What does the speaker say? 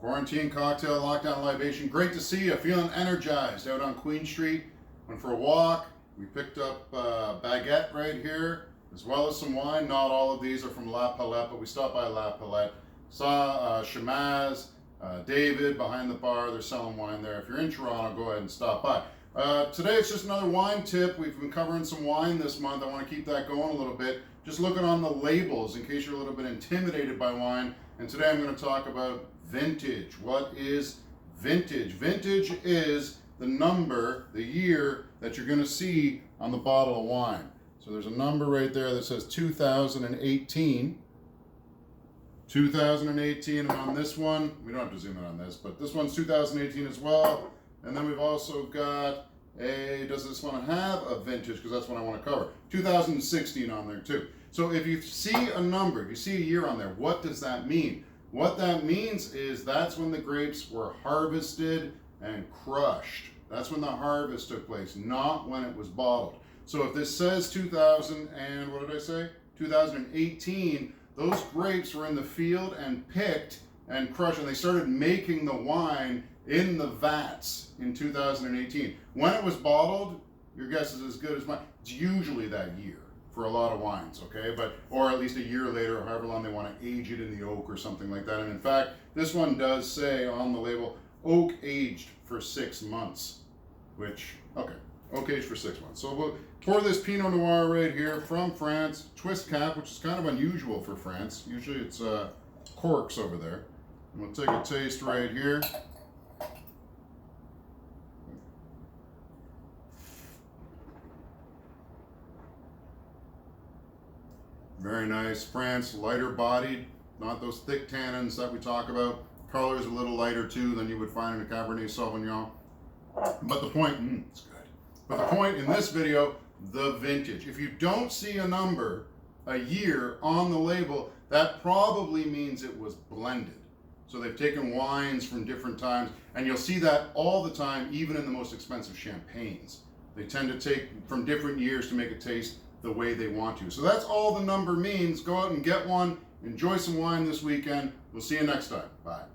Quarantine cocktail, lockdown libation. Great to see you. Feeling energized out on Queen Street. Went for a walk. We picked up baguette right here, as well as some wine. Not all of these are from La Palette, but we stopped by La Palette. Saw Shamaz, David behind the bar. They're selling wine there. If you're in Toronto, go ahead and stop by. Today it's just another wine tip. We've been covering some wine this month. I want to keep that going a little bit. Just looking on the labels in case you're a little bit intimidated by wine. And today I'm going to talk about vintage. What is vintage? Vintage is the number, the year that you're going to see on the bottle of wine. So there's a number right there that says 2018. 2018, and on this one, we don't have to zoom in on this, but this one's 2018 as well. And then we've also got does this one have a vintage? Because that's what I want to cover. 2016 on there too. So if you see a number, if you see a year on there, what does that mean? What that means is that's when the grapes were harvested and crushed. That's when the harvest took place, not when it was bottled. So if this says 2018, those grapes were in the field and picked and crushed, and they started making the wine in the vats in 2018. When it was bottled, your guess is as good as mine. It's usually that year for a lot of wines, okay? Or at least a year later, or however long they want to age it in the oak or something like that. And in fact, this one does say on the label, oak aged for 6 months, which, okay, oak aged for 6 months. So we'll pour this Pinot Noir right here from France, twist cap, which is kind of unusual for France. Usually it's corks over there. And we'll take a taste right here. Very nice. France, lighter bodied, not those thick tannins that we talk about. Color is a little lighter too than you would find in a Cabernet Sauvignon. But the point, it's good. But the point in this video, the vintage. If you don't see a number, a year on the label, that probably means it was blended. So they've taken wines from different times, and you'll see that all the time, even in the most expensive champagnes. They tend to take from different years to make it taste the way they want to. So that's all the number means. Go out and get one. Enjoy some wine this weekend. We'll see you next time. Bye.